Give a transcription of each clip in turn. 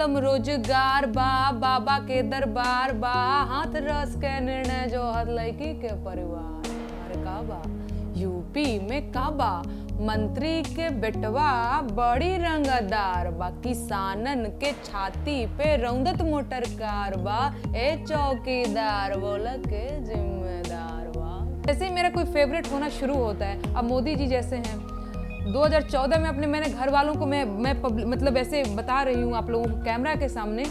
खत्म रोजगार बा, बाबा के दरबार बा, हाथ रस के निर्णय जो हर लड़की के परिवार। अरे काबा यूपी में काबा मंत्री के बेटवा बड़ी रंगदार बा, किसानन के छाती पे रौंदत मोटर कार बा, ए चौकीदार बोला के जिम्मेदार बा। जैसे ही मेरा कोई फेवरेट होना शुरू होता है, अब मोदी जी जैसे हैं, 2014 में मैंने घर वालों को मैं मतलब ऐसे बता रही हूँ आप लोगों को कैमरा के सामने,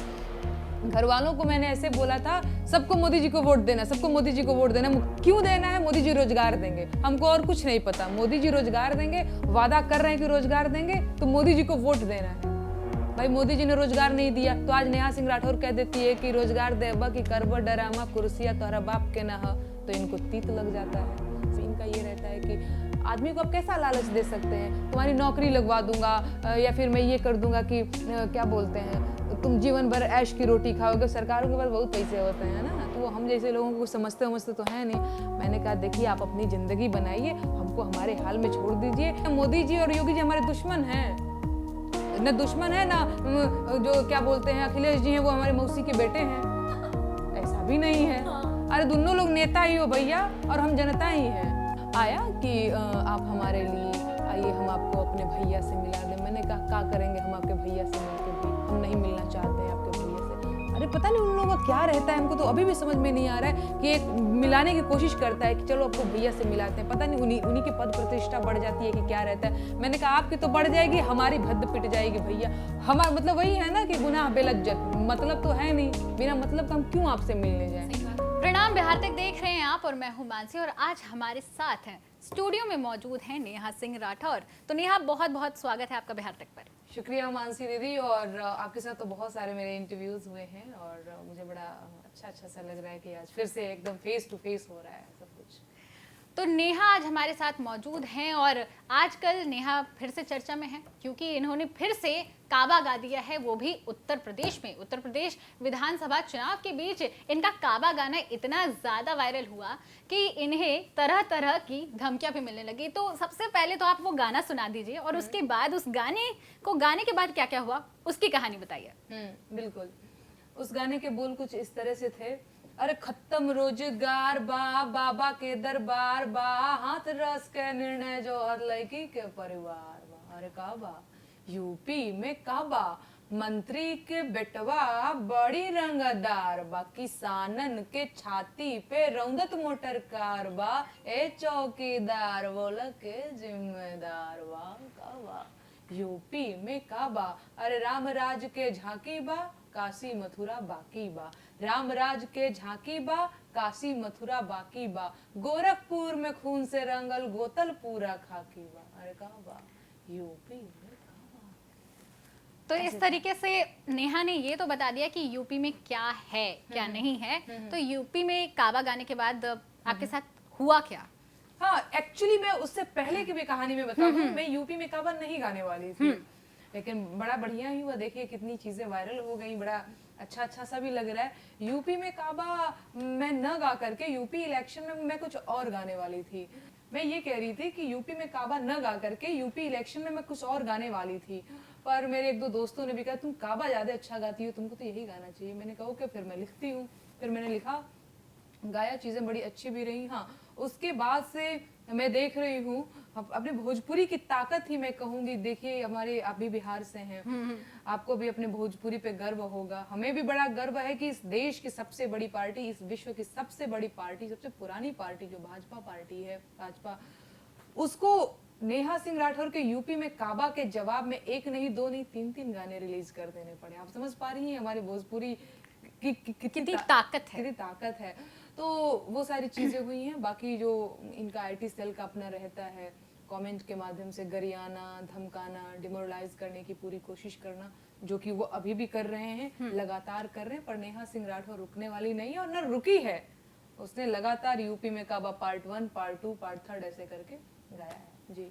घर वालों को मैंने ऐसे बोला था सबको मोदी जी को वोट देना, सबको मोदी जी को वोट देना। क्यों देना है? मोदी जी रोजगार देंगे, हमको और कुछ नहीं पता। मोदी जी रोजगार देंगे, वादा कर रहे हैं कि रोजगार देंगे, तो मोदी जी को वोट देना है। भाई मोदी जी ने रोजगार नहीं दिया तो आज नेहा सिंह राठौर कह देती है कि रोजगार देबा कि करबा डरामा कुर्सिया तोहरा बाप के ना हो, तो इनको तीत लग जाता है। तो इनका ये रहता है कि आदमी को आप कैसा लालच दे सकते हैं, तुम्हारी नौकरी लगवा दूंगा, या फिर मैं ये कर दूंगा कि क्या बोलते हैं, तुम जीवन भर ऐश की रोटी खाओगे। सरकारों के पास बहुत पैसे होते हैं ना, तो वो हम जैसे लोगों को समझते तो है नहीं। मैंने कहा देखिए आप अपनी जिंदगी बनाइए, हमको हमारे हाल में छोड़ दीजिए। मोदी जी और योगी जी हमारे दुश्मन हैं, न दुश्मन है ना जो क्या बोलते हैं अखिलेश जी हैं वो हमारे मौसी के बेटे हैं, ऐसा भी नहीं है। अरे दोनों लोग नेता ही हो भैया और हम जनता ही हैं। आया कि आप हमारे लिए आइए, हम आपको अपने भैया से मिला दें। मैंने कहा क्या करेंगे हम आपके भैया से मिलकर भी, हम नहीं मिलना चाहते हैं आपके भैया से। अरे पता नहीं उन लोगों का क्या रहता है, हमको तो अभी भी समझ में नहीं आ रहा है कि एक मिलाने की कोशिश करता है कि चलो आपको भैया से मिलाते हैं, पता नहीं उन्हीं की पद प्रतिष्ठा बढ़ जाती है कि क्या रहता है। मैंने कहा आपकी तो बढ़ जाएगी, हमारी भद्द पिट जाएगी भैया। हमारा मतलब वही है ना कि गुनाह बेलज्जत, मतलब तो है नहीं, बिना मतलब का हम क्यों आपसे मिलने जाए। प्रणाम, बिहार तक देख रहे हैं आप और मैं हूं मानसी, और आज हमारे साथ हैं स्टूडियो में मौजूद हैं नेहा सिंह राठौर। तो नेहा बहुत बहुत स्वागत है आपका बिहार तक पर। शुक्रिया मानसी दीदी, और आपके साथ तो बहुत सारे मेरे इंटरव्यूज हुए हैं और मुझे बड़ा अच्छा सा लग रहा है कि आज फिर से एकदम फेस टू फेस हो रहा है सब कुछ। तो नेहा आज हमारे साथ मौजूद हैं और आजकल नेहा फिर से चर्चा में है क्योंकि इन्होंने फिर से काबा गा दिया है, वो भी उत्तर प्रदेश में। उत्तर प्रदेश विधानसभा चुनाव के बीच इनका काबा गाना इतना ज़्यादा वायरल हुआ कि इन्हें तरह तरह की धमकियां भी मिलने लगी। तो सबसे पहले तो आप वो गाना सुना दीजिए और उसके बाद उस गाने को गाने के बाद क्या क्या हुआ उसकी कहानी बताइए। बिल्कुल, उस गाने के बोल कुछ इस तरह से थे। अरे खत्म रोजगार बा, बाबा के दरबार बा, हाथ रस के निर्णय जो हर लड़की के परिवार बा। अरे काबा यूपी में काबा मंत्री के बेटवा बड़ी रंगदार बा, किसानन के छाती पे रौंदत मोटर कार बा, ए चौकीदार बोला के जिम्मेदार बा। काबा यूपी में काबा, अरे राम राज के झांकी बा, काशी मथुरा बाकी बा, राम राज के झांकी बा, काशी मथुरा बाकी बा, गोरखपुर में खून से रंगल गोतल पूरा खाकी बा। अरे काबा यूपी में काबा। तो इस तरीके से नेहा ने ये तो बता दिया कि यूपी में क्या है क्या नहीं है। तो यूपी में काबा गाने के बाद आपके साथ हुआ क्या? हाँ, एक्चुअली मैं उससे पहले की भी कहानी में बता दूं, मैं यूपी में काबा नहीं गाने वाली थी, लेकिन बड़ा बढ़िया ही हुआ। देखिए कितनी चीजें वायरल हो गई, बड़ा अच्छा सा भी लग रहा है। यूपी में काबा मैं न गा करके यूपी इलेक्शन में मैं कुछ और गाने वाली थी। मैं ये कह रही थी कि यूपी में काबा न गा करके यूपी इलेक्शन में मैं कुछ और गाने वाली थी, पर मेरे एक दो दोस्तों ने भी कहा तुम काबा ज्यादा अच्छा गाती हो, तुमको तो यही गाना चाहिए। मैंने कहा ओके, फिर मैं लिखती हूँ। फिर मैंने लिखा, गाया, चीजें बड़ी अच्छी भी रही। हाँ, उसके बाद से मैं देख रही हूँ अपने भोजपुरी की ताकत ही मैं कहूंगी। देखिए हमारे, आप भी बिहार से हैं, आपको भी अपने भोजपुरी पे गर्व होगा, हमें भी बड़ा गर्व है कि इस देश की सबसे बड़ी पार्टी, इस विश्व की सबसे बड़ी पार्टी, सबसे पुरानी पार्टी जो भाजपा पार्टी है, भाजपा, उसको नेहा सिंह राठौर के यूपी में काबा के जवाब में एक नहीं, दो नहीं, तीन गाने रिलीज कर देने पड़े। आप समझ पा रही हैं हमारे भोजपुरी कितनी ताकत है। तो वो सारी चीजें हुई हैं। बाकी जो इनका आईटी सेल का अपना रहता है, कमेंट के माध्यम से गरियाना, धमकाना, डिमोरलाइज करने की पूरी कोशिश करना, जो कि वो अभी भी कर रहे हैं, लगातार कर रहे हैं। पर नेहा सिंह राठौर रुकने वाली नहीं है और न रुकी है, उसने लगातार यूपी में काबा पार्ट 1, पार्ट 2, पार्ट 3 ऐसे करके गाया है। जी।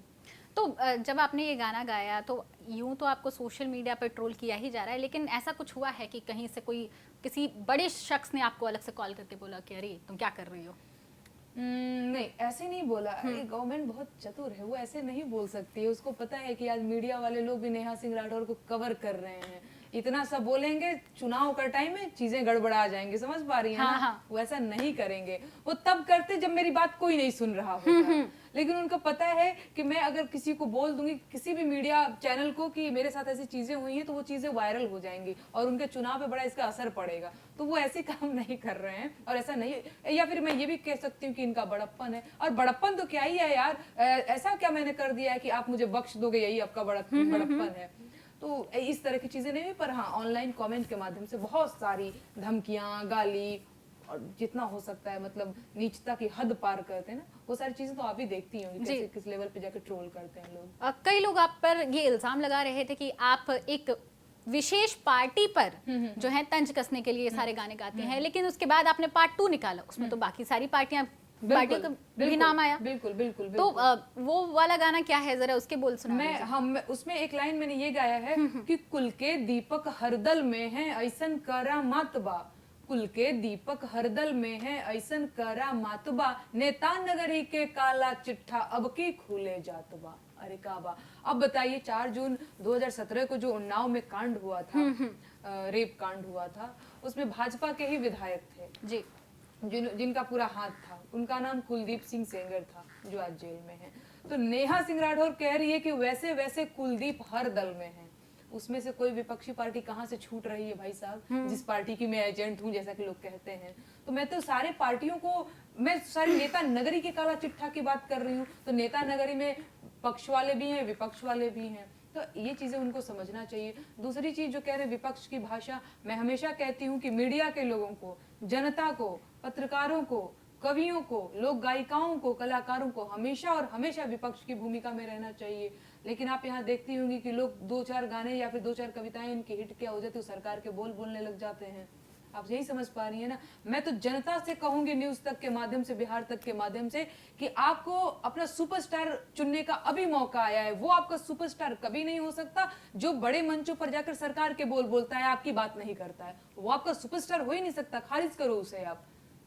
तो जब आपने ये गाना गाया तो यूं तो आपको सोशल मीडिया पर ट्रोल किया ही जा रहा है, लेकिन ऐसा कुछ हुआ है कि कहीं से कोई किसी बड़े शख्स ने आपको अलग से कॉल करके बोला कि अरे तुम क्या कर रही हो? नहीं, ऐसे नहीं बोला। ये गवर्नमेंट बहुत चतुर है, वो ऐसे नहीं बोल सकती है। उसको पता है कि आज मीडिया वाले लोग भी नेहा सिंह राठौर को कवर कर रहे हैं, इतना सब बोलेंगे, चुनाव का टाइम है, चीजें गड़बड़ा जाएंगी, समझ पा रही है हाँ, ना? हाँ। वो ऐसा नहीं करेंगे। वो तब करते जब मेरी बात कोई नहीं सुन रहा होता। लेकिन उनको पता है कि मैं अगर किसी को बोल दूंगी, किसी भी मीडिया चैनल को, कि मेरे साथ ऐसी चीजें हुई हैं, तो वो चीजें वायरल हो जाएंगी और उनके चुनाव पे बड़ा इसका असर पड़ेगा। तो वो ऐसे काम नहीं कर रहे हैं, और ऐसा नहीं, या फिर मैं ये भी कह सकती हूँ कि इनका बड़प्पन है। और बड़प्पन तो क्या ही है यार, ऐसा क्या मैंने कर दिया है कि आप मुझे बख्श दोगे, यही आपका बड़प्पन है? तो इस तरह की चीजें नहीं हुई। पर हाँ, ऑनलाइन कमेंट के माध्यम से बहुत सारी धमकियां, गाली, और जितना हो सकता है मतलब नीचता की हद पार करते हैं ना, वो सारी चीजें तो आप ही देखती होंगी, कैसे किस लेवल पे जाकर ट्रोल करते हैं लोग। कई लोग आप पर ये इल्जाम लगा रहे थे कि आप एक विशेष पार्टी पर जो है तंज कसने के लिए सारे गाने गाते हैं, लेकिन उसके बाद आपने पार्ट 2 निकाला, उसमें तो बाकी सारी पार्टियों का भी नाम आया। बिल्कुल बिल्कुल। तो वो वाला गाना क्या है, जरा उसके बोल सुना दीजिए। हम उसमें एक लाइन मैंने ये गाया है कि कुल के दीपक हरदल में है, ऐसन करा मतबा, कुल के दीपक हरदल में है, ऐसन करा मतबा, नेता नगरी के काला चिट्ठा अब की खुले जातबा। अरे काबा। अब बताइए, 4 जून 2017 को जो उन्नाव में कांड हुआ था, रेप कांड हुआ था, उसमें भाजपा के ही विधायक थे जी, जिनका पूरा हाथ था। उनका नाम कुलदीप सिंह सेंगर था, जो आज जेल में है। तो नेहा सिंह राठौर कह रही है कि वैसे वैसे कुलदीप हर दल में है। उसमें से कोई विपक्षी पार्टी कहाँ से छूट रही है भाई साहब, जिस पार्टी की मैं एजेंट हूँ, जैसा कि लोग कहते हैं। तो मैं तो सारे पार्टियों को, मैं सारी नेता नगरी के काला चिट्ठा की बात कर रही हूँ। तो नेता नगरी में पक्ष वाले भी हैं, विपक्ष वाले भी हैं। तो ये चीजें उनको समझना चाहिए। दूसरी चीज जो कह रहे विपक्ष की भाषा, मैं हमेशा कहती हूँ कि मीडिया के लोगों को, जनता को, पत्रकारों को, कवियों को, लोक गायिकाओं को, कलाकारों को हमेशा और हमेशा विपक्ष की भूमिका में रहना चाहिए। लेकिन आप यहाँ देखती होंगी कि लोग 2-4 गाने या फिर 2-4 कविताएं इनकी हिट क्या हो जाती है, सरकार के बोल बोलने लग जाते हैं। आप यही समझ पा रही है ना? मैं तो जनता से कहूंगी, न्यूज तक के माध्यम से, बिहार तक के माध्यम से, कि आपको अपना सुपरस्टार चुनने का अभी मौका आया है। वो आपका सुपरस्टार कभी नहीं हो सकता जो बड़े मंचों पर जाकर सरकार के बोल बोलता है, आपकी बात नहीं करता है। वो आपका सुपरस्टार हो ही नहीं सकता, खारिज करो उसे आप।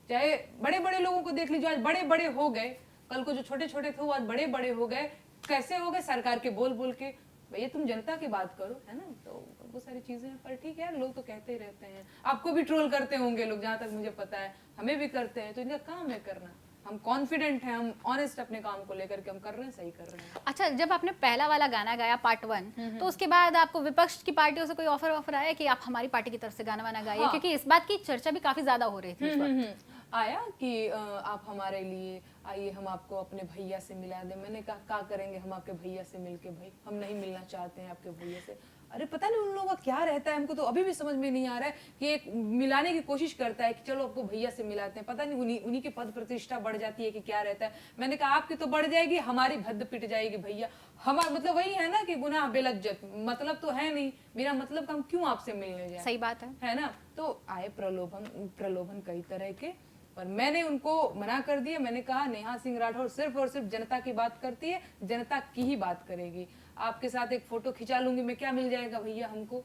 चाहे बड़े बड़े लोगों को देख लीजिए, आज बड़े बड़े हो गए, कल को जो छोटे छोटे थे वो आज बड़े बड़े हो गए। कैसे हो गए? सरकार के बोल बोल के। भैया तुम जनता की बात करो, है ना? तो वो सारी चीजें हैं। पर ठीक है, लोग तो कहते ही रहते हैं। आपको भी ट्रोल करते होंगे लोग, जहां तक मुझे पता है, हमें भी करते हैं। तो इनका काम है करना। हम कॉन्फिडेंट हैं, हम ऑनेस्ट अपने काम को लेकर के हम कर रहे हैं, सही कर रहे हैं। अच्छा, जब आपने पहला वाला गाना गाया पार्ट 1, तो उसके बाद आपको विपक्ष की पार्टियों से कोई ऑफर आया कि आप हमारी पार्टी की तरफ से गाना वाना गाइए? हाँ। क्योंकि इस बात की चर्चा भी काफी ज्यादा हो रही थी उस वक्त। आया कि आप हमारे लिए आइए, हम आपको अपने भैया से मिला दें। मैंने कहा क्या करेंगे हम आपके भैया से मिलके, भाई हम नहीं मिलना चाहते हैं आपके भैया से। अरे पता नहीं उन लोगों का क्या रहता है, हमको तो अभी भी समझ में नहीं आ रहा है कि एक मिलाने की कोशिश करता है कि चलो आपको भैया से मिलाते हैं। पता नहीं उन्हीं की पद प्रतिष्ठा बढ़ जाती है कि क्या रहता है। मैंने कहा आपकी तो बढ़ जाएगी, हमारी भद्द पिट जाएगी भैया। हमारा मतलब वही है ना कि गुनाह बेलज्जत, मतलब तो है नहीं, बिना मतलब का हम क्यों आपसे मिलने जाए। सही बात है ना? तो आए प्रलोभन कई तरह के, पर मैंने उनको मना कर दिया। मैंने कहा नेहा सिंह राठौर सिर्फ और सिर्फ जनता की बात करती है, जनता की ही बात करेगी। आपके साथ एक फोटो खिंचा लूंगी मैं, क्या मिल जाएगा भैया हमको?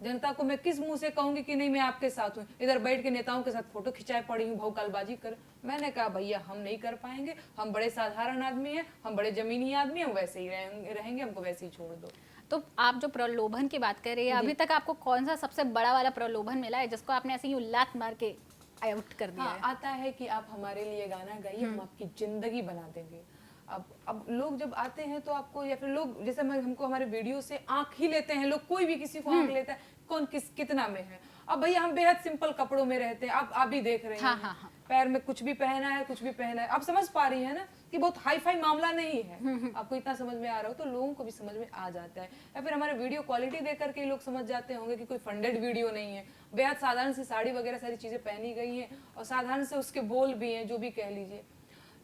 जनता को मैं किस मुंह से कहूंगी कि नहीं मैं आपके साथ हूँ? इधर बैठ के नेताओं के साथ फोटो खिंचाए पड़ी हूँ, भौकालबाजी कर। मैंने कहा भैया हम नहीं कर पाएंगे, हम बड़े साधारण आदमी हैं, हम बड़े जमीनी आदमी, हम वैसे ही रहेंगे, हमको वैसे ही छोड़ दो। तो आप जो प्रलोभन की बात कर रही है, अभी तक आपको कौन सा सबसे बड़ा वाला प्रलोभन मिला है जिसको आपने ऐसे यूं लात मार के आउट कर दिया है? आता है कि आप हमारे लिए गाना गाइए, हम आपकी जिंदगी बना देंगे। अब लोग जब आते हैं तो आपको, या फिर लोग जैसे हमको हमारे वीडियो से आंख ही लेते हैं लोग, कोई भी किसी को आंख लेता है, कौन कितना में है। अब भैया हम बेहद सिंपल कपड़ों में रहते हैं, आप भी देख रहे हैं। हाँ। पैर में कुछ भी पहना है, कुछ भी पहना है। आप समझ पा रही है ना कि बहुत हाई फाई मामला नहीं है। आपको इतना समझ में आ रहा हो तो लोगों को भी समझ में आ जाता है। या फिर हमारे वीडियो क्वालिटी देख करके लोग समझ जाते होंगे कि कोई फंडेड वीडियो नहीं है। बेहद साधारण सी साड़ी वगैरह सारी चीजें पहनी गई हैं, और साधारण से उसके बोल भी हैं, जो भी कह लीजिए।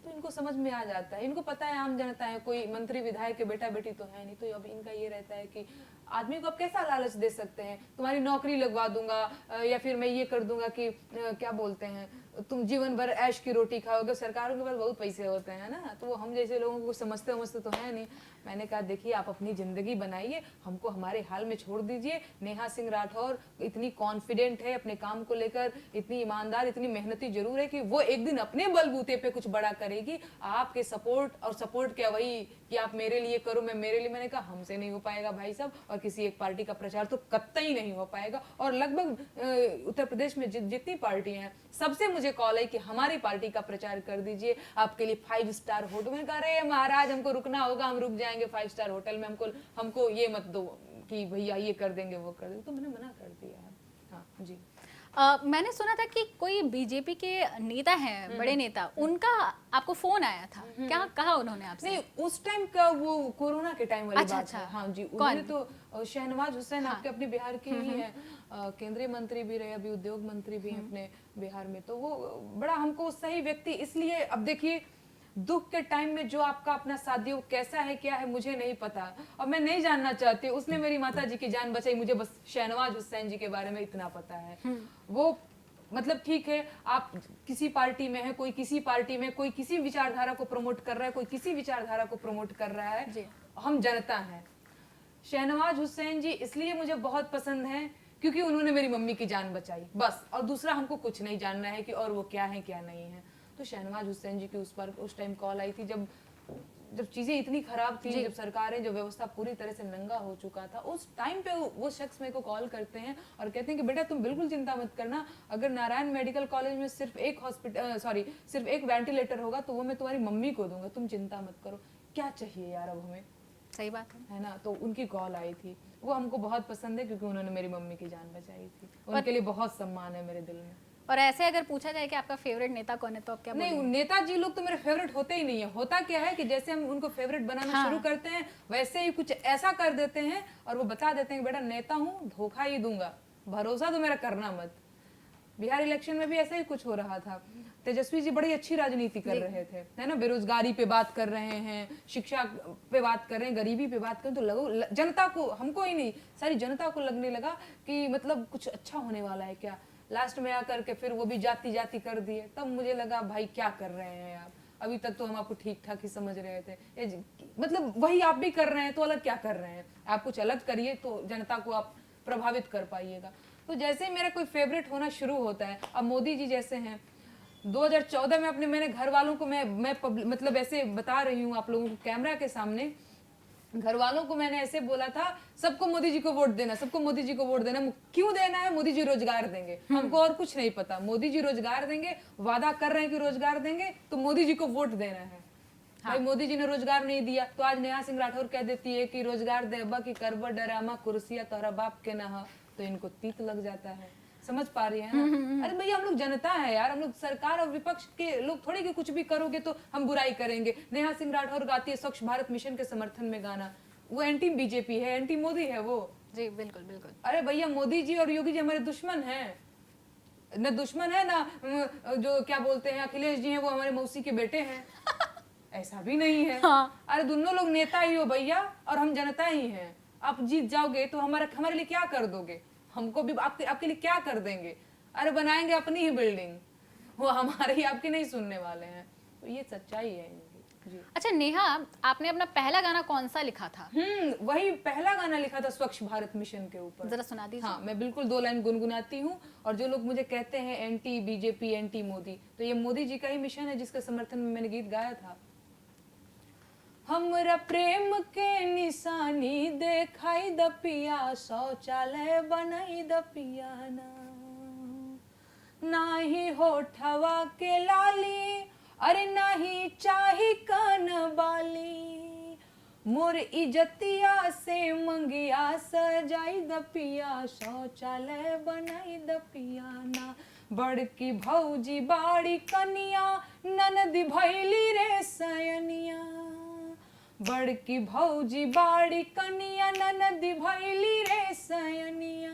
तो इनको समझ में आ जाता है। इनको पता है आम जनता है, कोई मंत्री विधायक के बेटा बेटी तो है नहीं। तो अब इनका ये रहता है कि आदमी को अब कैसा लालच दे सकते हैं, तुम्हारी नौकरी लगवा दूंगा, या फिर मैं ये कर दूंगा कि क्या बोलते हैं, तुम जीवन भर ऐश की रोटी खाओगे। सरकारों के पास बहुत पैसे होते हैं ना, तो वो हम जैसे लोगों को समझते तो है नहीं। मैंने कहा देखिए आप अपनी जिंदगी बनाइए, हमको हमारे हाल में छोड़ दीजिए। नेहा सिंह राठौर इतनी कॉन्फिडेंट है अपने काम को लेकर, इतनी ईमानदार, इतनी मेहनती जरूर है कि वो एक दिन अपने बलबूते पे कुछ बड़ा करेगी। आपके सपोर्ट क्या वही कि आप मेरे लिए करो, मैं मेरे लिए। मैंने कहा हमसे नहीं हो पाएगा भाई साहब, और किसी एक पार्टी का प्रचार तो कतई नहीं हो पाएगा। और लगभग उत्तर प्रदेश में जितनी पार्टियां हैं सबसे मुझे कॉल है कि हमारी पार्टी का प्रचार कर दीजिए, आपके लिए 5 स्टार होटल। मैंने कहा अरे महाराज हमको रुकना होगा, हम रुक जाएंगे 5 स्टार होटल में, हमको ये मत दो कि भैया ये कर देंगे वो कर देंगे। तो मैंने मना कर दिया है। हाँ जी। मैंने सुना था कि कोई बीजेपी के नेता हैं, बड़े नेता, उनका आपको फोन आया था, क्या कहा उन्होंने आपसे? नहीं, उस टाइम का वो कोरोना के टाइम वाली अच्छा, बात अच्छा। है। हाँ जी, उन्होंने तो शहनवाज हुसैन आपके अपने बिहार के ही हैं, केंद्रीय मंत्री भी रहे, अभी उद्योग मंत्री भी हैं अपने बिहार में। तो वो बड़ा हमको सही व्यक्ति, इसलिए अब देखिए दुख के टाइम में जो आपका अपना साथी वो कैसा है क्या है मुझे नहीं पता और मैं नहीं जानना चाहती। उसने मेरी माता जी की जान बचाई, मुझे बस शहनवाज हुसैन जी के बारे में इतना पता है। वो मतलब ठीक है, आप किसी पार्टी में है, कोई किसी पार्टी में, कोई किसी विचारधारा को प्रमोट कर रहा है, कोई किसी विचारधारा को प्रमोट कर रहा है, हम जनता हैं। शहनवाज हुसैन जी इसलिए मुझे बहुत पसंद हैं क्योंकि उन्होंने मेरी मम्मी की जान बचाई, बस। और दूसरा हमको कुछ नहीं जानना है कि और वो क्या है क्या नहीं है। तो शहनवाज हुसैन जी की उस टाइम कॉल आई थी जब चीजें इतनी खराब थी, जब सरकारें, जो व्यवस्था पूरी तरह से नंगा हो चुका था, उस टाइम पे वो शख्स मेरे को कॉल करते हैं और कहते हैं कि बेटा तुम बिल्कुल चिंता मत करना, अगर नारायण मेडिकल कॉलेज में सिर्फ एक वेंटिलेटर होगा तो वो मैं तुम्हारी मम्मी को दूंगा, तुम चिंता मत करो। क्या चाहिए यार अब हमें, सही बात है ना। तो उनकी कॉल आई थी, वो हमको बहुत पसंद है क्योंकि उन्होंने मेरी मम्मी की जान बचाई थी। उनके लिए बहुत सम्मान है मेरे दिल में। और ऐसे अगर पूछा जाए कि आपका फेवरेट नेता कौन है तो आप क्या नहीं, नेताजी लोग तो मेरे फेवरेट होते ही नहीं है। होता क्या है कि जैसे हम उनको फेवरेट बनाना शुरू करते हैं वैसे ही कुछ ऐसा कर देते हैं और वो बता देते हैं कि बेटा नेता हूँ, धोखा ही दूंगा, भरोसा तो मेरा करना मत। बिहार इलेक्शन में भी ऐसा ही कुछ हो रहा था। तेजस्वी जी बड़ी अच्छी राजनीति कर रहे थे, है ना, बेरोजगारी पे बात कर रहे हैं, शिक्षा पे बात कर रहे हैं, गरीबी पे बात कर रहे हैं, तो जनता को, हमको ही नहीं सारी जनता को लगने लगा कि मतलब कुछ अच्छा होने वाला है क्या। लास्ट में आकर के फिर वो भी जाति जाति कर दिए, तब मुझे लगा भाई क्या कर रहे हैं आप, अभी तक तो हम आपको ठीक ठाक ही समझ रहे थे, मतलब वही आप भी कर रहे हैं तो अलग क्या कर रहे हैं। आप कुछ अलग करिए तो जनता को आप प्रभावित कर पाइएगा। तो जैसे मेरा कोई फेवरेट होना शुरू होता है, अब मोदी जी जैसे हैं, 2014 में मैंने घर वालों को मैं मतलब ऐसे बता रही हूँ आप लोगों को कैमरा के सामने, घर वालों को मैंने ऐसे बोला था सबको मोदी जी को वोट देना, सबको मोदी जी को वोट देना। क्यों देना है? मोदी जी रोजगार देंगे, हमको और कुछ नहीं पता। मोदी जी रोजगार देंगे, वादा कर रहे हैं कि रोजगार देंगे, तो मोदी जी को वोट देना है। भाई मोदी जी ने रोजगार नहीं दिया तो आज नेहा सिंह राठौर कह देती है कि रोजगार देबा की करबा डरामा कुर्सिया तोरा बाप के ना, तो इनको तीत लग जाता है। समझ पा रही है ना? अरे भैया हम लोग जनता है यार, हम लोग सरकार और विपक्ष के लोग थोड़ी कि कुछ भी करोगे तो हम बुराई करेंगे। नेहा सिंह राठौर गाती है स्वच्छ भारत मिशन के समर्थन में गाना, वो एंटी बीजेपी है, एंटी मोदी है वो। जी बिल्कुल बिल्कुल। अरे भैया मोदी जी और योगी जी हमारे दुश्मन हैं, न दुश्मन है ना जो क्या बोलते हैं अखिलेश जी हैं वो हमारे मौसी के बेटे हैं, ऐसा भी नहीं है। अरे दोनों लोग नेता ही हो भैया और हम जनता ही हैं। आप जीत जाओगे तो हमारे लिए क्या कर दोगे, हमको भी आपके लिए क्या कर देंगे। अरे बनाएंगे अपनी ही बिल्डिंग, वो हमारे ही आपके नहीं सुनने वाले हैं। तो ये सच्चाई है इनकी। जी। अच्छा नेहा, आपने अपना पहला गाना कौन सा लिखा था? वही पहला गाना लिखा था स्वच्छ भारत मिशन के ऊपर। जरा सुना दीजिए। हाँ, मैं बिल्कुल 2 लाइन गुनगुनाती हूँ। और जो लोग मुझे कहते हैं एंटी बीजेपी एंटी मोदी, तो ये मोदी जी का ही मिशन है जिसके समर्थन में मैंने गीत गाया था। हमरा प्रेम के निशानी देखाई द पिया, शौचालय बनाई द पिया नाही होठवा के लाली, अरे नाही चाही कान बाली, मोर इजतिया से मंगिया सजाई द पिया, शौचालय बनाई द पिया बड़की भौजी बाड़ी कनिया, ननद भैली रे सयनिया, बड़की भौजी बाड़ी कनिया, ननद भैली रे सयनिया,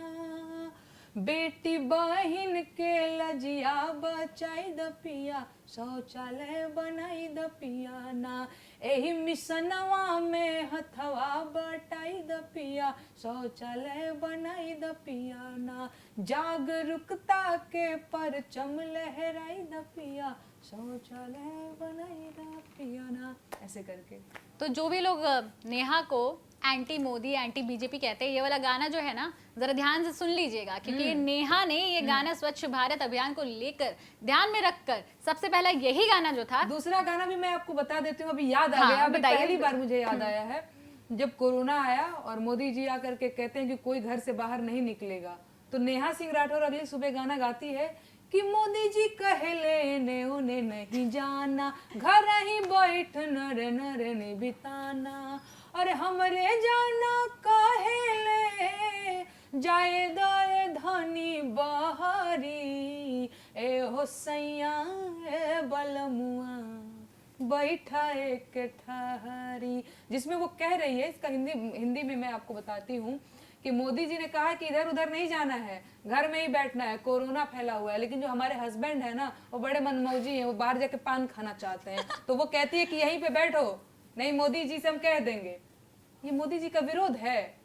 बेटी बहिन के लजिया बचाई द पिया, शौचालय बनाई द पिया ना, एही मिशनवा में हथवा बटाई द पिया, शौचालय बनाई द पिया ना, जागरूकता के परचम लहराई द पिया, शौचालय बनाई द पिया ना, ऐसे करके। तो जो भी लोग नेहा को एंटी मोदी एंटी बीजेपी कहते हैं, ये वाला गाना जो है ना जरा ध्यान से सुन लीजिएगा, क्योंकि नेहा ने ये गाना स्वच्छ भारत अभियान को लेकर ध्यान में रखकर सबसे पहला यही गाना जो था। दूसरा गाना भी मैं आपको बता देती हूँ, अभी याद आ गया, अभी पहली बार मुझे याद आया है। जब कोरोना आया और मोदी जी आकर के कहते हैं कि कोई घर से बाहर नहीं निकलेगा, तो नेहा सिंह राठौर अगली सुबह गाना गाती है कि मोदी जी कहले ने उन्हें नहीं जाना, घर ही बैठ नर नर ने बिताना, अरे हमरे जाना कहले जाए दाए धनी बहारी, ए हो सैया ए बलमुआ बैठा एक ठहरी, जिसमें वो कह रही है, इसका हिंदी में मैं आपको बताती हूँ कि मोदी जी ने कहा कि इधर उधर नहीं जाना है, घर में ही बैठना है, कोरोना फैला हुआ है, लेकिन जो हमारे हस्बैंड है ना वो बड़े मनमौजी हैं, वो बाहर जाके पान खाना चाहते हैं, तो वो कहती है कि यहीं पे बैठो, नहीं मोदी जी से हम कह देंगे। ये मोदी जी का विरोध है,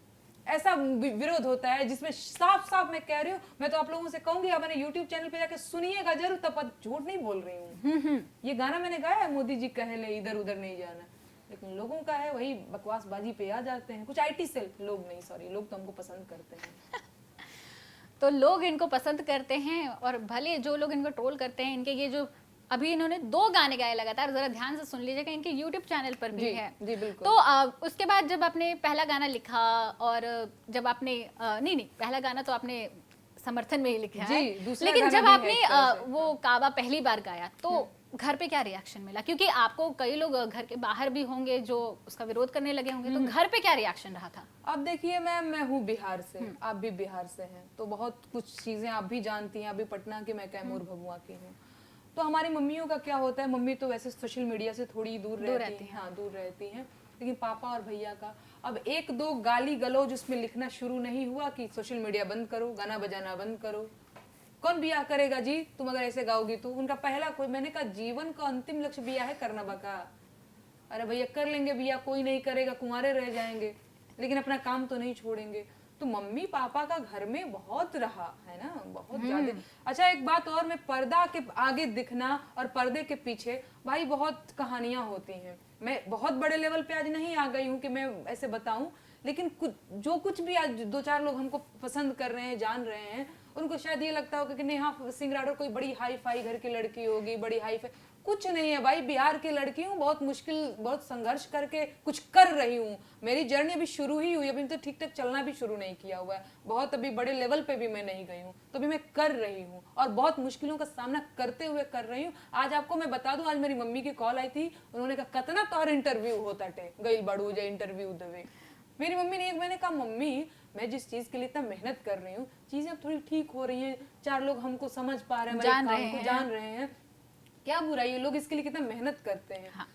ऐसा विरोध होता है जिसमें साफ साफ मैं कह रही हूँ, मैं तो आप लोगों से कहूंगी आप मेरे YouTube चैनल पे जाके सुनिएगा जरूर, तब झूठ नहीं बोल रही हूँ। ये गाना मैंने गाया है, मोदी जी कहले इधर उधर नहीं जाना, लेकिन लोगों का है वही बकवासबाजी पे आ जाते हैं, कुछ IT सेल लोग नहीं, सॉरी, लोग तो हमको पसंद करते हैं। तो लोग इनको पसंद करते हैं, और भले जो लोग इनको ट्रोल करते हैं, इनके ये जो अभी इन्होंने 2 गाने गाए लगातार, जरा ध्यान से सुन लीजिएगा, इनके YouTube चैनल पर भी है। जी बिल्कुल। तो उसके बाद जब आपने पहला गाना लिखा, और जब आपने नहीं पहला गाना तो आपने समर्थन में ही लिखा है, लेकिन जब आपने वो काबा पहली बार गाया तो घर पे क्या रिएक्शन मिला? क्योंकि आपको कई लोग घर के बाहर भी होंगे जो उसका विरोध करने लगे होंगे, तो घर पे क्या रिएक्शन रहा था? अब देखिए मैम, मैं हूँ बिहार से, आप भी बिहार से हैं, तो बहुत कुछ चीजें आप भी जानती हैं, अभी पटना की, मैं कैमूर भभुआ की हूँ। तो हमारी मम्मियों का क्या होता है, मम्मी तो वैसे सोशल मीडिया से थोड़ी दूर रहती हैं, हाँ दूर रहती हैं, लेकिन पापा और भैया का अब 1-2 गाली गलौज उसमें लिखना शुरू नहीं हुआ कि सोशल मीडिया बंद करो, गाना बजाना बंद करो, कौन बियाह करेगा जी तुम अगर ऐसे गाओगी तो। उनका पहला कोई, मैंने कहा जीवन का अंतिम लक्ष्य बियाह है करना बका, अरे भैया कर लेंगे बियाह, कोई नहीं करेगा, कुंवारे रह जाएंगे, लेकिन अपना काम तो नहीं छोड़ेंगे। तो मम्मी पापा का घर में बहुत रहा है ना, बहुत ज्यादा। अच्छा एक बात और, मैं पर्दा के आगे दिखना और पर्दे के पीछे भाई बहुत कहानियां होती हैं, मैं बहुत बड़े लेवल पे आज नहीं आ गई हूँ कि मैं ऐसे बताऊं, लेकिन जो कुछ भी आज 2-4 लोग हमको पसंद कर रहे हैं, जान रहे हैं, उनको शायद ये लगता होगा कि नेहा सिंह राठौर कोई बड़ी हाई फाई घर की लड़की होगी, बड़ी हाई फाई, कुछ नहीं है भाई, बिहार की लड़की हूँ, बहुत मुश्किल, बहुत संघर्ष करके कुछ कर रही हूँ, मेरी जर्नी अभी शुरू ही हुई, अभी तो ठीक ठाक चलना भी शुरू नहीं किया हुआ है, बहुत अभी बड़े लेवल पे भी मैं नहीं गई हूँ, तो अभी मैं कर रही हूँ और बहुत मुश्किलों का सामना करते हुए कर रही हूँ। आज आपको मैं बता दूं, आज मेरी मम्मी की कॉल आई थी, उन्होंने कहा कतना तोहर इंटरव्यू होता टे गई बड़ू जे इंटरव्यू देवे। मेरी मम्मी ने, मैंने कहा मम्मी मैं जिस चीज के लिए इतना मेहनत कर रही हूँ, चीजें अब थोड़ी ठीक हो रही हैं, 4 लोग हमको समझ पा रहे हैं, जान रहे हैं, क्या बुराई है, लोग इसके लिए कितना मेहनत करते हैं। हाँ।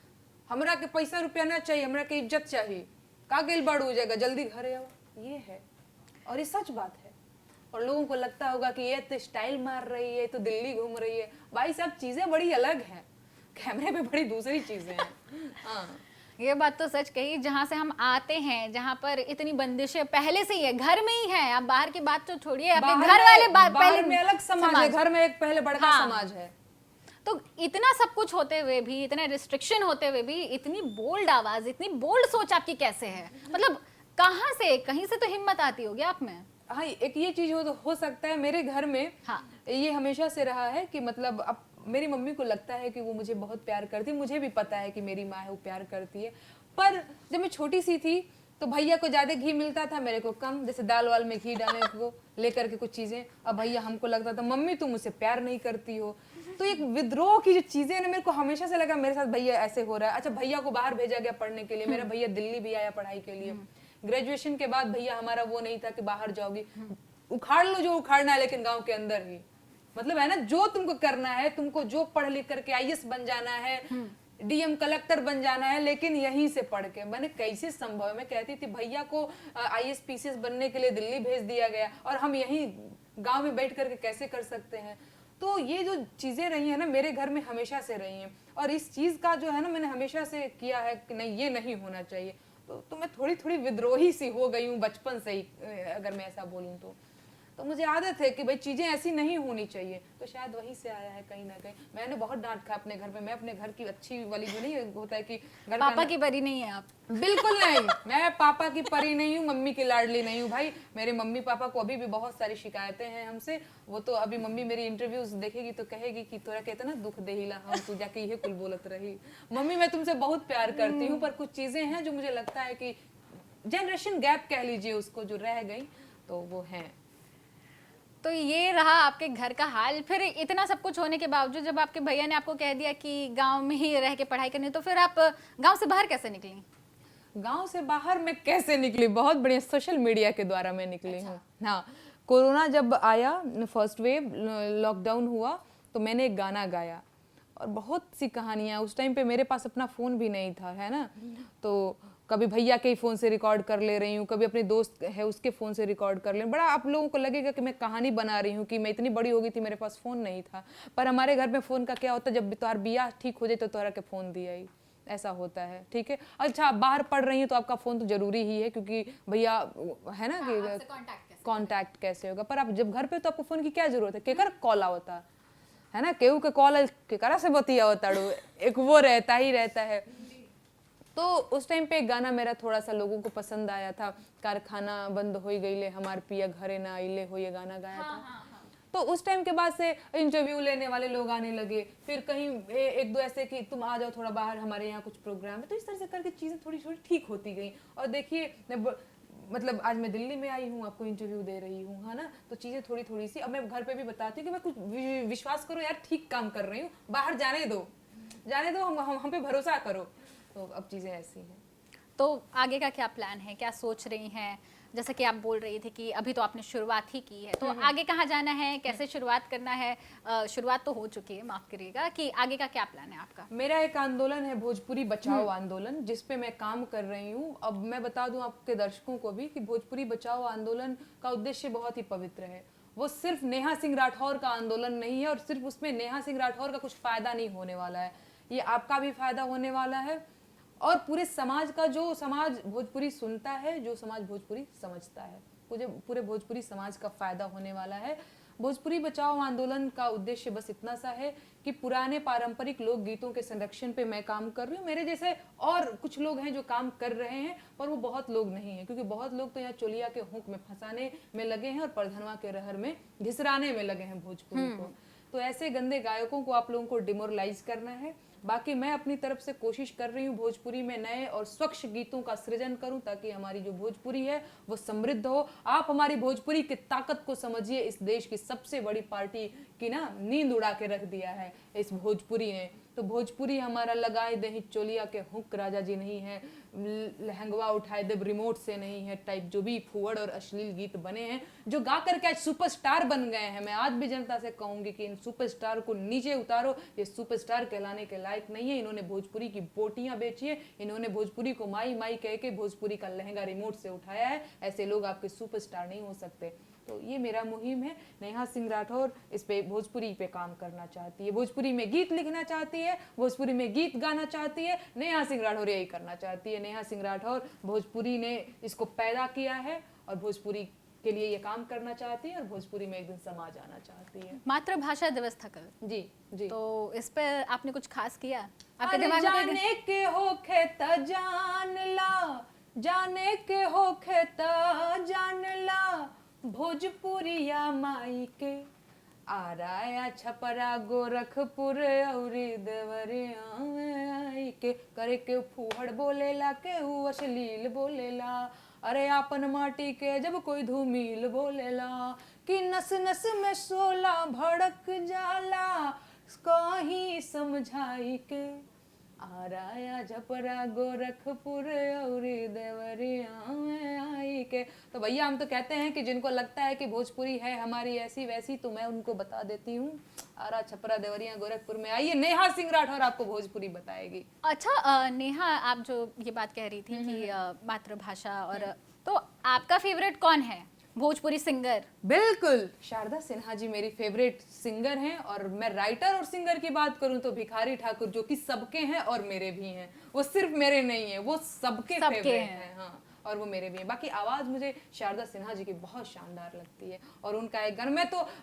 हमरा के पैसा रुपया ना चाहिए, हमरा के इज्जत चाहिए, का गेल बड़ हो जाएगा, जल्दी घरे आओ, ये है और ये सच बात है। और लोगों को लगता होगा कि ये तो स्टाइल मार रही है, तो दिल्ली घूम रही है, भाई सब चीजें बड़ी अलग हैं, कैमरे पे बड़ी दूसरी चीजें हैं। हाँ ये बात तो सच कही, जहाँ से हम आते हैं, जहाँ पर इतनी बंदिशें पहले से ही है, घर में ही है, आप बाहर की बात तो छोड़िए, अपने घर वाले बाहर में अलग समाज है, घर में एक पहले बड़का समाज है। तो इतना सब कुछ होते हुए भी, इतना रिस्ट्रिक्शन होते हुए भी, इतनी बोल्ड आवाज, इतनी बोल्ड सोच आपकी कैसे है? मतलब कहाँ से, कहीं से तो हिम्मत आती होगी आप में। हाँ एक ये चीज हो सकता है, मेरे घर में हाँ ये हमेशा से रहा है कि मतलब अब मेरी मम्मी को लगता है कि वो मुझे बहुत प्यार करती है, मुझे भी पता है कि मेरी माँ है वो प्यार करती है, पर जब मैं छोटी सी थी तो भैया को ज्यादा घी मिलता था, मेरे को कम, जैसे दाल वाल में घी डालने को लेकर के कुछ चीजें, अब भैया हमको लगता था मम्मी तुम मुझसे प्यार नहीं करती हो, तो एक विद्रोह की जो चीजें ना, मेरे को हमेशा से लगा मेरे साथ भैया ऐसे हो रहा है। अच्छा भैया को बाहर भेजा गया पढ़ने के लिए, मेरा भैया दिल्ली भी आया पढ़ाई के लिए, ग्रेजुएशन के बाद भैया हमारा वो नहीं था कि बाहर जाओगी, उखाड़ लो जो उखाड़ना है, लेकिन गाँव के अंदर ही, मतलब है ना, जो तुमको करना है, तुमको जो पढ़ लिख करके IAS बन जाना है, DM कलेक्टर बन जाना है, लेकिन यहीं से पढ़ के। मैंने कैसे संभव है, मैं कहती थी भैया को IAS PCS बनने के लिए दिल्ली भेज दिया गया और हम यहीं गांव में बैठ करके कैसे कर सकते हैं। तो ये जो चीजें रही है ना मेरे घर में हमेशा से रही हैं, और इस चीज का जो है ना मैंने हमेशा से किया है कि नहीं ये नहीं होना चाहिए, तो मैं थोड़ी थोड़ी विद्रोही सी हो गई हूँ बचपन से ही, अगर मैं ऐसा बोलूँ तो मुझे आदत है कि भाई चीजें ऐसी नहीं होनी चाहिए, तो शायद वहीं से आया है कहीं ना कहीं। मैंने बहुत डांट खा अपने घर पे, मैं अपने घर की अच्छी वाली जो नहीं होता है कि घर पापा की परी नहीं है आप? बिल्कुल नहीं, मैं पापा की परी नहीं हूँ, मम्मी की लाडली नहीं हूँ भाई। मेरे मम्मी पापा को अभी भी बहुत सारी शिकायतें हैं हमसे, वो तो अभी मम्मी मेरी इंटरव्यूज देखेगी तो कहेगी कि तोरा कहते ना दुख देहिला हम, तू जाके ये कुल बोलत रही। मम्मी मैं तुमसे बहुत प्यार करती हूँ, पर कुछ चीजें हैं जो मुझे लगता है कि जनरेशन गैप कह लीजिए उसको, जो रह गई तो वो है। तो ये रहा आपके घर का हाल। फिर इतना सब कुछ होने के बावजूद जब आपके भैया ने आपको कह दिया कि गांव में ही रह के पढ़ाई करनी, तो फिर आप गांव से बाहर कैसे निकली? गांव से बाहर मैं कैसे निकली? बहुत बढ़िया, सोशल मीडिया के द्वारा मैं निकली हूँ। हाँ, कोरोना जब आया, फर्स्ट वेव, लॉकडाउन हुआ, तो मैंने एक गाना गाया और बहुत सी कहानियाँ। उस टाइम पे मेरे पास अपना फ़ोन भी नहीं था, है ना, तो कभी भैया के ही फ़ोन से रिकॉर्ड कर ले रही हूँ, कभी अपने दोस्त है उसके फ़ोन से रिकॉर्ड कर ले। बड़ा आप लोगों को लगेगा कि मैं कहानी बना रही हूँ कि मैं इतनी बड़ी हो गई थी, मेरे पास फ़ोन नहीं था। पर हमारे घर में फ़ोन का क्या होता है, जब तुम्हारा बियाह ठीक हो जाए तो तुम्हारा के फ़ोन दिया ही, ऐसा होता है, ठीक है। अच्छा, आप बाहर पढ़ रही हैं तो आपका फ़ोन तो ज़रूरी ही है, क्योंकि भैया है ना कि कांटेक्ट कैसे होगा। पर आप जब घर पे तो आपको फ़ोन की क्या ज़रूरत है, केकर कॉल होता है ना, केहू के कॉल केकरा से बतिया होता, एक वो रहता ही रहता है। तो उस टाइम पे एक गाना मेरा थोड़ा सा लोगों को पसंद आया था, कारखाना बंद हो गई ले हमार पिया घरे ना आइले हो, ये गाना गाया था। तो उस टाइम के बाद से इंटरव्यू लेने वाले लोग आने लगे, फिर कहीं एक दो ऐसे कि तुम आ जाओ थोड़ा बाहर, हमारे यहाँ कुछ प्रोग्राम है। तो इस तरह से करके चीज़ें थोड़ी थोड़ी ठीक होती गई। और देखिए, मतलब आज मैं दिल्ली में आई हूँ, आपको इंटरव्यू दे रही हूँ, है ना, तो चीज़ें थोड़ी थोड़ी सी। अब मैं घर पे भी बताती हूँ कि मैं कुछ विश्वास करो यार, ठीक काम कर रही हूँ, बाहर जाने दो, हम पे भरोसा करो। तो अब चीज़ें ऐसी हैं। तो आगे का क्या प्लान है, क्या सोच रही हैं? जैसे कि आप बोल रही थी कि अभी तो आपने शुरुआत ही की है, तो आगे कहाँ जाना है, कैसे शुरुआत करना है? शुरुआत तो हो चुकी है, माफ करिएगा, कि आगे का क्या प्लान है आपका? मेरा एक आंदोलन है, भोजपुरी बचाओ आंदोलन, जिसपे मैं काम कर रही हूँ। अब मैं बता दूं आपके दर्शकों को भी कि भोजपुरी बचाओ आंदोलन का उद्देश्य बहुत ही पवित्र है। वो सिर्फ नेहा सिंह राठौर का आंदोलन नहीं है, और सिर्फ उसमें नेहा सिंह राठौर का कुछ फायदा नहीं होने वाला है, ये आपका भी फायदा होने वाला है, और पूरे समाज का, जो समाज भोजपुरी सुनता है, जो समाज भोजपुरी समझता है, पूरे भोजपुरी समाज का फायदा होने वाला है। भोजपुरी बचाओ आंदोलन का उद्देश्य बस इतना सा है कि पुराने पारंपरिक लोक गीतों के संरक्षण पे मैं काम कर रही हूँ। मेरे जैसे और कुछ लोग हैं जो काम कर रहे हैं, पर वो बहुत लोग नहीं हैं, क्योंकि बहुत लोग तो यहाँ चोलिया के हुक में फंसाने में लगे हैं और परधनवा के रहर में घिसराने में लगे हैं भोजपुरी को। तो ऐसे गंदे गायकों को आप लोगों को डिमोरलाइज करना है। बाकी मैं अपनी तरफ से कोशिश कर रही हूँ भोजपुरी में नए और स्वच्छ गीतों का सृजन करूं, ताकि हमारी जो भोजपुरी है वो समृद्ध हो। आप हमारी भोजपुरी की ताकत को समझिए। इस देश की सबसे बड़ी पार्टी की ना नींद उड़ा के रख दिया है इस भोजपुरी ने। तो भोजपुरी हमारा लगाए दही चोलिया के हुक राजा जी नहीं है, लहंगवा उठाए दे रिमोट से नहीं है टाइप जो भी फुअड़ और अश्लील गीत बने हैं, जो गा करके आज सुपरस्टार बन गए हैं। मैं आज भी जनता से कहूंगी कि इन सुपरस्टार को नीचे उतारो, ये सुपरस्टार कहलाने के लायक नहीं है। इन्होंने भोजपुरी की बोटियां बेची है, इन्होंने भोजपुरी को माई माई कह के भोजपुरी का लहंगा रिमोट से उठाया है। ऐसे लोग आपके सुपरस्टार नहीं हो सकते। तो ये मेरा मुहिम है। नेहा सिंह राठौर इस पे भोजपुरी पे काम करना चाहती है, भोजपुरी में गीत लिखना चाहती है, भोजपुरी में गीत गाना चाहती है। नेहा सिंह राठौर यही करना चाहती है। नेहा सिंह राठौर भोजपुरी ने इसको पैदा किया है और भोजपुरी के लिए ये काम करना चाहती है, और भोजपुरी में एक दिन समाज आना चाहती है। मातृभाषा दिवस था कल। जी जी। तो इस पे आपने कुछ खास किया? आपके दिमाग में जाने के होखे त जान ला, जाने के होखे त जान ला, भोजपुरिया माई के आराया छपरा गोरखपुर औरी देवरिया में आई के। करे के फूहड़ बोलेला, के अश्लील बोलेला, अरे आपन माटी के जब कोई धूमिल बोलेला, कि नस नस में सोला भड़क जाला, कहीं समझाई के आराया झपरा गोरखपुर औरी देवरिया में आई के। तो भैया हम तो कहते हैं कि जिनको लगता है कि भोजपुरी है हमारी ऐसी वैसी, तो मैं उनको बता देती हूँ, आरा छपरा देवरिया गोरखपुर में आइए, नेहा सिंह राठौर आपको भोजपुरी बताएगी। अच्छा नेहा, आप जो ये बात कह रही थी कि मातृभाषा, और तो आपका फेवरेट कौन है भोजपुरी सिंगर? बिल्कुल, शारदा सिन्हा जी मेरी फेवरेट सिंगर हैं। और मैं राइटर और सिंगर की बात करूं तो भिखारी ठाकुर, जो कि सबके हैं और मेरे भी हैं। वो सिर्फ मेरे नहीं है, वो सबके फेवरेट हैं। हाँ, और वो मेरे भी हैं। बाकी आवाज़ मुझे शारदा सिन्हा जी की बहुत शानदार लगती है, और उनका एक गाना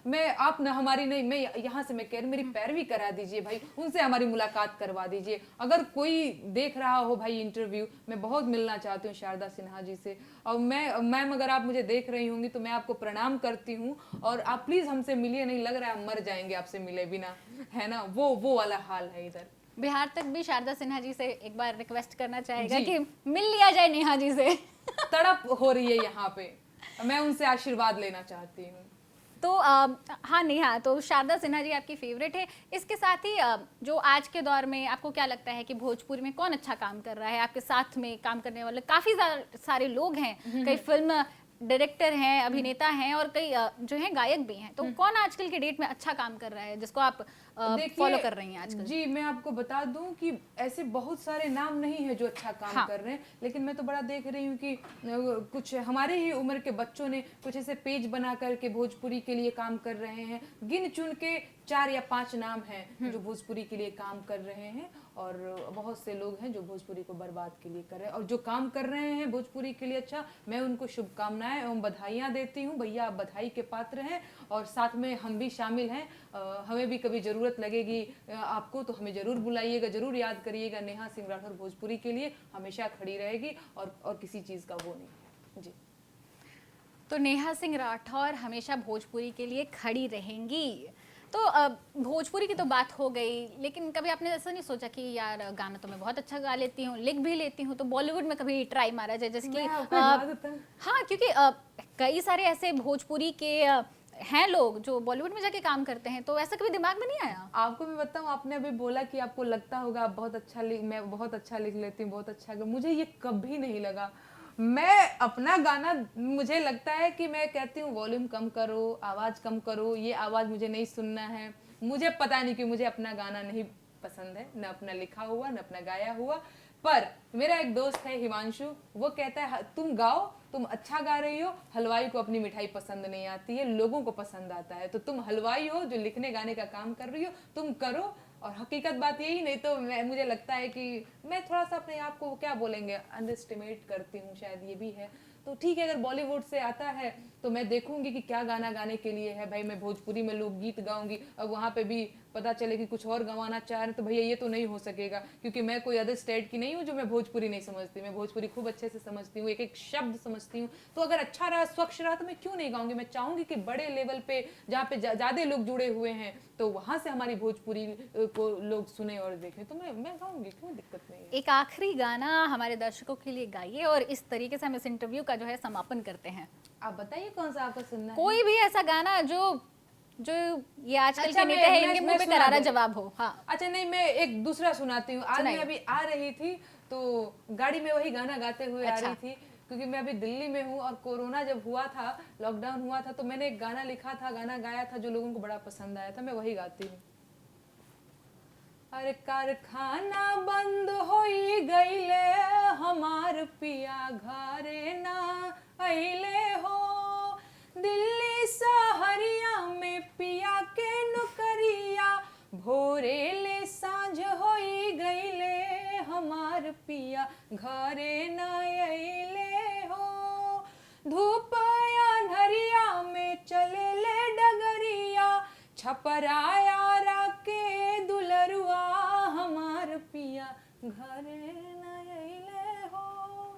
मैं आप ना हमारी नहीं, मैं यहाँ से मैं कह रही, मेरी पैरवी करा दीजिए भाई, उनसे हमारी मुलाकात करवा दीजिए। अगर कोई देख रहा हो भाई इंटरव्यू, मैं बहुत मिलना चाहती हूँ शारदा सिन्हा जी से। और मैम अगर आप मुझे देख रही होंगी तो मैं आपको प्रणाम करती हूँ, और आप प्लीज़ हमसे मिलिए, नहीं लग रहा है हम मर जाएंगे आपसे मिले बिना, है ना, वो वाला हाल है इधर। बिहार तक भी शारदा सिन्हा जी से एक बार रिक्वेस्ट करना चाहेगा कि मिल लिया जाए नेहा जी से। तड़प हो रही है यहाँ पे, मैं उनसे आशीर्वाद लेना चाहती हूँ। तो हाँ नेहा, तो शारदा सिन्हा जी आपकी फेवरेट है। इसके साथ ही जो आज के दौर में आपको क्या लगता है कि भोजपुरी में कौन अच्छा काम कर रहा है? आपके साथ में काम करने वाले काफी सारे लोग हैं, कई फिल्म डायरेक्टर हैं, अभिनेता हैं और कई जो हैं गायक भी हैं, तो कौन आजकल के डेट में अच्छा काम कर रहा है जिसको आप फॉलो कर रही हैं आजकल? जी मैं आपको बता दूं कि ऐसे बहुत सारे नाम नहीं है जो अच्छा काम कर रहे हैं, लेकिन मैं तो बड़ा देख रही हूँ कि कुछ हमारे ही उम्र के बच्चों ने कुछ ऐसे पेज बना करके भोजपुरी के लिए काम कर रहे हैं। गिन चुन के 4 या 5 नाम हैं जो भोजपुरी के लिए काम कर रहे हैं, और बहुत से लोग हैं जो भोजपुरी को बर्बाद के लिए कर रहे हैं, और जो काम कर रहे हैं भोजपुरी के लिए अच्छा, मैं उनको शुभकामनाएं एवं बधाइयाँ देती हूँ। भैया आप बधाई के पात्र हैं, और साथ में हम भी शामिल हैं। हमें भी कभी ज़रूरत लगेगी आपको तो हमें ज़रूर बुलाइएगा, ज़रूर याद करिएगा। नेहा सिंह राठौर भोजपुरी के लिए हमेशा खड़ी रहेगी, और किसी चीज़ का वो नहीं। जी तो नेहा सिंह राठौर हमेशा भोजपुरी के लिए खड़ी रहेंगी। तो भोजपुरी की तो बात हो गई, लेकिन कभी आपने ऐसा नहीं सोचा कि यार गाना तो मैं बहुत अच्छा गा लेती हूँ, लिख भी लेती हूँ, तो बॉलीवुड में कभी ट्राई मारा जाए? जैसे कि हाँ, क्योंकि कई सारे ऐसे भोजपुरी के हैं लोग जो बॉलीवुड में जाके काम करते हैं, तो ऐसा कभी दिमाग में नहीं आया? आपको मैं बताऊं, आपने अभी बोला कि आपको लगता होगा आप बहुत अच्छा मैं बहुत अच्छा लिख लेती हूँ, बहुत अच्छा। मुझे ये कभी नहीं लगा। मैं अपना गाना, मुझे लगता है कि मैं कहती हूँ वॉल्यूम कम करो, आवाज़ कम करो, ये आवाज़ मुझे नहीं सुनना है। मुझे पता नहीं कि मुझे अपना गाना नहीं पसंद है, न अपना लिखा हुआ न अपना गाया हुआ। पर मेरा एक दोस्त है हिमांशु, वो कहता है तुम गाओ, तुम अच्छा गा रही हो, हलवाई को अपनी मिठाई पसंद नहीं आती है, लोगों को पसंद आता है। तो तुम हलवाई हो जो लिखने गाने का काम कर रही हो, तुम करो। और हकीकत बात यही, नहीं तो मुझे लगता है कि मैं थोड़ा सा अपने आप को क्या बोलेंगे अंडर एस्टिमेट करती हूँ, शायद ये भी है। तो ठीक है, अगर बॉलीवुड से आता है तो मैं देखूंगी कि क्या गाना गाने के लिए है। भाई मैं भोजपुरी में लोकगीत गाऊंगी, अब वहाँ पे भी पता चले कि कुछ और गवाना चाह रहे हैं, तो भैया ये तो नहीं हो सकेगा, क्योंकि मैं कोई अदर स्टेट की नहीं हूँ जो मैं भोजपुरी नहीं समझती। मैं भोजपुरी खूब अच्छे से समझती हूँ, एक एक शब्द समझती हूँ। तो अगर अच्छा रहा, स्वच्छ रहा, तो मैं क्यों नहीं गाऊंगी। मैं चाहूंगी कि बड़े लेवल पे जहाँ पे ज्यादा लोग जुड़े हुए हैं, तो वहां से हमारी भोजपुरी को लोग सुने और देखें, तो मैं गाऊंगी, क्यों दिक्कत नहीं है। एक आखिरी गाना हमारे दर्शकों के लिए गाइए, और इस तरीके से हम इस इंटरव्यू का जो है समापन करते हैं। आप बताइए कौन सा आपको सुनना है? कोई भी ऐसा गाना जो ये आजकल के नेता है इनके मुंह पे करारा जवाब हो। हाँ अच्छा, नहीं मैं एक दूसरा सुनाती हूँ। आज मैं अभी आ रही थी तो गाड़ी में वही गाना गाते हुए आ रही थी, क्योंकि मैं अभी दिल्ली में हूँ, और कोरोना जब हुआ था, लॉकडाउन हुआ था, तो मैंने एक गाना लिखा था, गाना गाया था जो लोगों को बड़ा पसंद आया था। मैं वही गाती हूँ। अरे कारखाना बंद हो गईले, हमार पिया घरे ना अइले हो, दिल्ली सहरिया में पिया के नौकरिया, भोरे ले सांझ हो गईले, हमार पिया घरे ना अइले हो, धूप अंधरिया में चले ले डगरिया, छपराया के दुलरुआ, हमार पिया घरे ना अइले हो।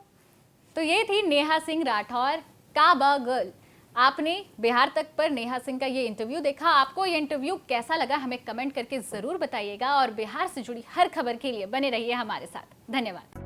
तो ये थी नेहा सिंह राठौर, काबा गर्ल। आपने बिहार तक पर नेहा सिंह का ये इंटरव्यू देखा। आपको ये इंटरव्यू कैसा लगा हमें कमेंट करके ज़रूर बताइएगा, और बिहार से जुड़ी हर खबर के लिए बने रहिए हमारे साथ। धन्यवाद।